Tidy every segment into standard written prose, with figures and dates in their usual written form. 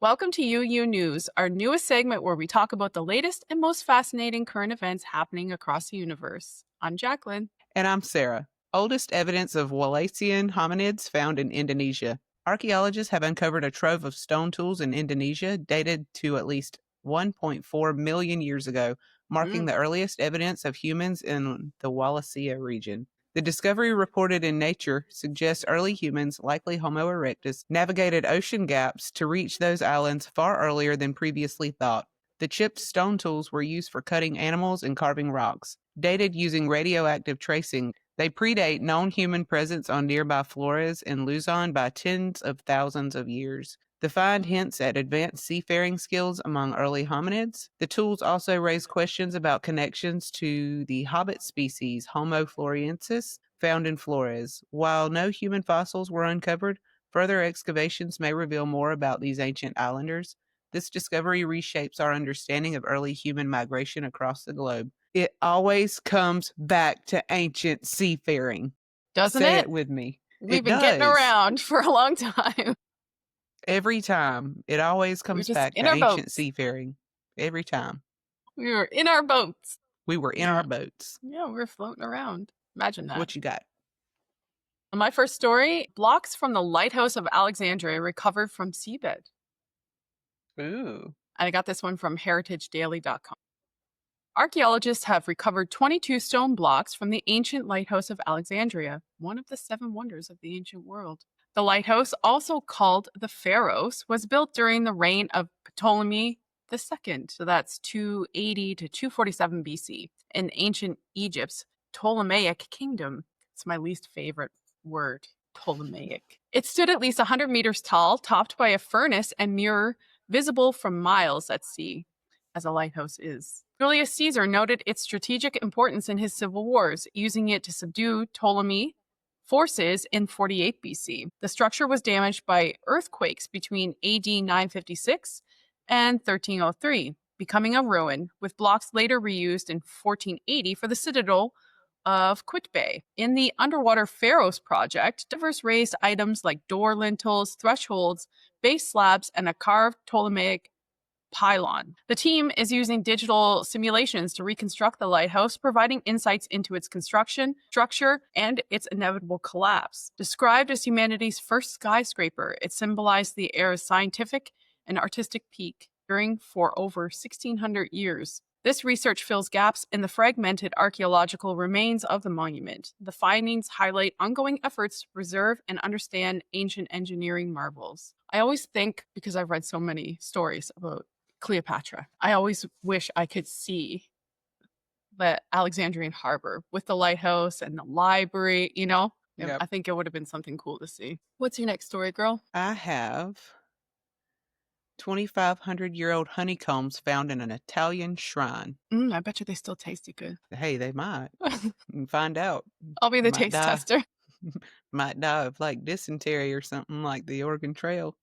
Welcome to UU News, our newest segment where we talk about the latest and most fascinating current events happening across the universe. I'm Jacqueline. And I'm Sarah. Oldest evidence of Wallacean hominids found in Indonesia. Archaeologists have uncovered a trove of stone tools in Indonesia dated to at least 1.4 million years ago, marking the earliest evidence of humans in the Wallacea region. The discovery reported in Nature suggests early humans, likely Homo erectus, navigated ocean gaps to reach those islands far earlier than previously thought. The chipped stone tools were used for cutting animals and carving rocks. Dated using radioactive tracing, they predate known human presence on nearby Flores and Luzon by tens of thousands of years. The find hints at advanced seafaring skills among early hominids. The tools also raise questions about connections to the hobbit species Homo floresiensis found in Flores. While no human fossils were uncovered, further excavations may reveal more about these ancient islanders. This discovery reshapes our understanding of early human migration across the globe. It always comes back to ancient seafaring. Doesn't Say it? it with me. We've It been getting does. around for a long time. Every time. It always We were comes just back in to our ancient boats. seafaring. Every time. We were in our boats. We were in Yeah. our boats. Yeah, we were floating around. Imagine that. What you got? My first story, blocks from the lighthouse of Alexandria recovered from seabed. Ooh. I got this one from heritagedaily.com. Archaeologists have recovered 22 stone blocks from the ancient lighthouse of Alexandria, one of the 7 wonders of the ancient world. The lighthouse, also called the Pharos, was built during the reign of Ptolemy II, so that's 280 to 247 BC, in ancient Egypt's Ptolemaic kingdom. It's my least favorite word, Ptolemaic. It stood at least 100 meters tall, topped by a furnace and mirror visible from miles at sea, as a lighthouse is. Julius Caesar noted its strategic importance in his civil wars, using it to subdue Ptolemy forces in 48 BC. The structure was damaged by earthquakes between AD 956 and 1303, becoming a ruin, with blocks later reused in 1480 for the citadel of Quitbay. In the underwater Pharos project, divers raised items like door lintels, thresholds, base slabs, and a carved Ptolemaic pylon. The team is using digital simulations to reconstruct the lighthouse, providing insights into its construction, structure, and its inevitable collapse. Described as humanity's first skyscraper, it symbolized the era's scientific and artistic peak, enduring for over 1,600 years. This research fills gaps in the fragmented archaeological remains of the monument. The findings highlight ongoing efforts to preserve and understand ancient engineering marvels. I always think, because I've read so many stories about Cleopatra, I always wish I could see the Alexandrian harbor with the lighthouse and the library, Yep. I think it would have been something cool to see. What's your next story, girl? I have 2,500-year-old honeycombs found in an Italian shrine. I bet you they still tasted good. Hey, they might. You can find out. I'll be the Might taste die. tester. Might die of dysentery or something like the Oregon Trail.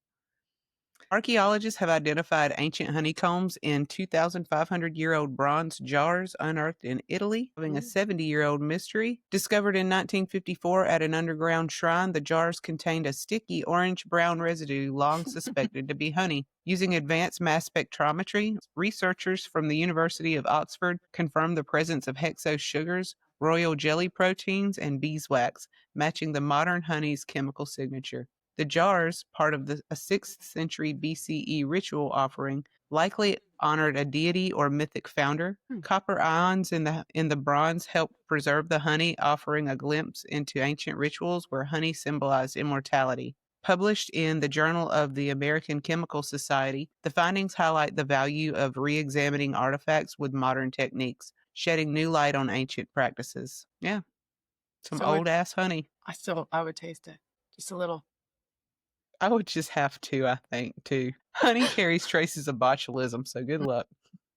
Archaeologists have identified ancient honeycombs in 2,500-year-old bronze jars unearthed in Italy, having a 70-year-old mystery. Discovered in 1954 at an underground shrine, the jars contained a sticky orange-brown residue long suspected to be honey. Using advanced mass spectrometry, researchers from the University of Oxford confirmed the presence of hexose sugars, royal jelly proteins, and beeswax, matching the modern honey's chemical signature. The jars, part of a 6th century BCE ritual offering, likely honored a deity or mythic founder. Copper ions in the bronze helped preserve the honey, offering a glimpse into ancient rituals where honey symbolized immortality. Published in the Journal of the American Chemical Society, the findings highlight the value of re-examining artifacts with modern techniques, shedding new light on ancient practices. Yeah, some old-ass honey. I would taste it. Just a little. I would just have to, I think, too. Honey carries traces of botulism, so good luck.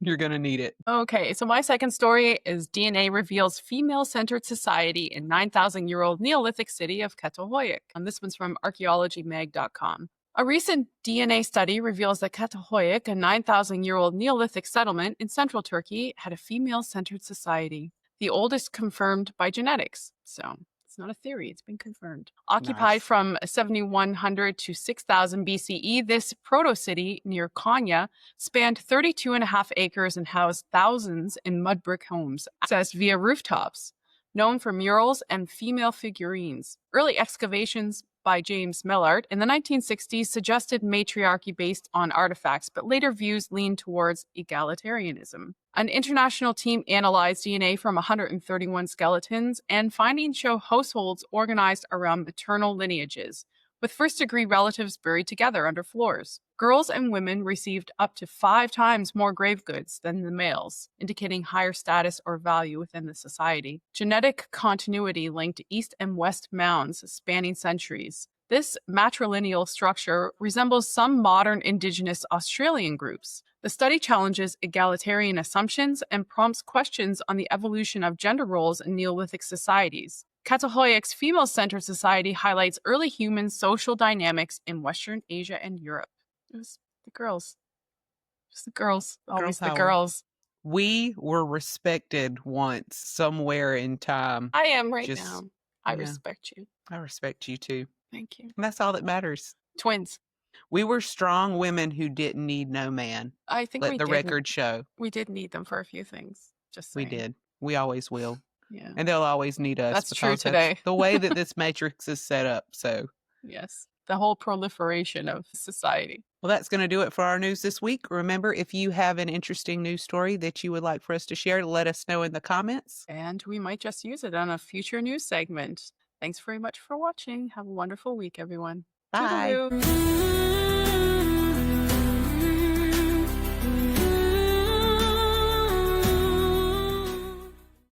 You're going to need it. Okay, so my second story is DNA reveals female-centered society in 9,000-year-old Neolithic city of Katahoyuk. And this one's from archaeologymag.com. A recent DNA study reveals that Katahoyuk, a 9,000-year-old Neolithic settlement in central Turkey, had a female-centered society, the oldest confirmed by genetics. So It's not a theory, it's been confirmed. Occupied Nice. from 7100 to 6000 BCE, this proto-city near Konya spanned 32.5 acres and housed thousands in mud brick homes, accessed via rooftops. Known for murals and female figurines. Early excavations by James Millard in the 1960s suggested matriarchy based on artifacts, but later views leaned towards egalitarianism. An international team analyzed DNA from 131 skeletons, and findings show households organized around maternal lineages, with first-degree relatives buried together under floors. Girls and women received up to 5 times more grave goods than the males, indicating higher status or value within the society. Genetic continuity linked East and West mounds spanning centuries. This matrilineal structure resembles some modern Indigenous Australian groups. The study challenges egalitarian assumptions and prompts questions on the evolution of gender roles in Neolithic societies. Katahoyek's female-centered society highlights early human social dynamics in Western Asia and Europe. It was the girls. Just the girls. Always the power. girls. We were respected once somewhere in time. I am right Just- now. I yeah. respect you. I respect you too. Thank you. And that's all that matters. Twins. We were strong women who didn't need no man. I think Let we the did. record show. We did need them for a few things. Just We saying. did. We always will. Yeah. And they'll always need us. That's true because today. the way that this matrix is set up. So, Yes. The whole proliferation of society. well, that's going to do it for our news this week. Remember, if you have an interesting news story that you would like for us to share, let us know in the comments. And we might just use it on a future news segment. Thanks very much for watching. Have a wonderful week, everyone. Bye. Toodaloo.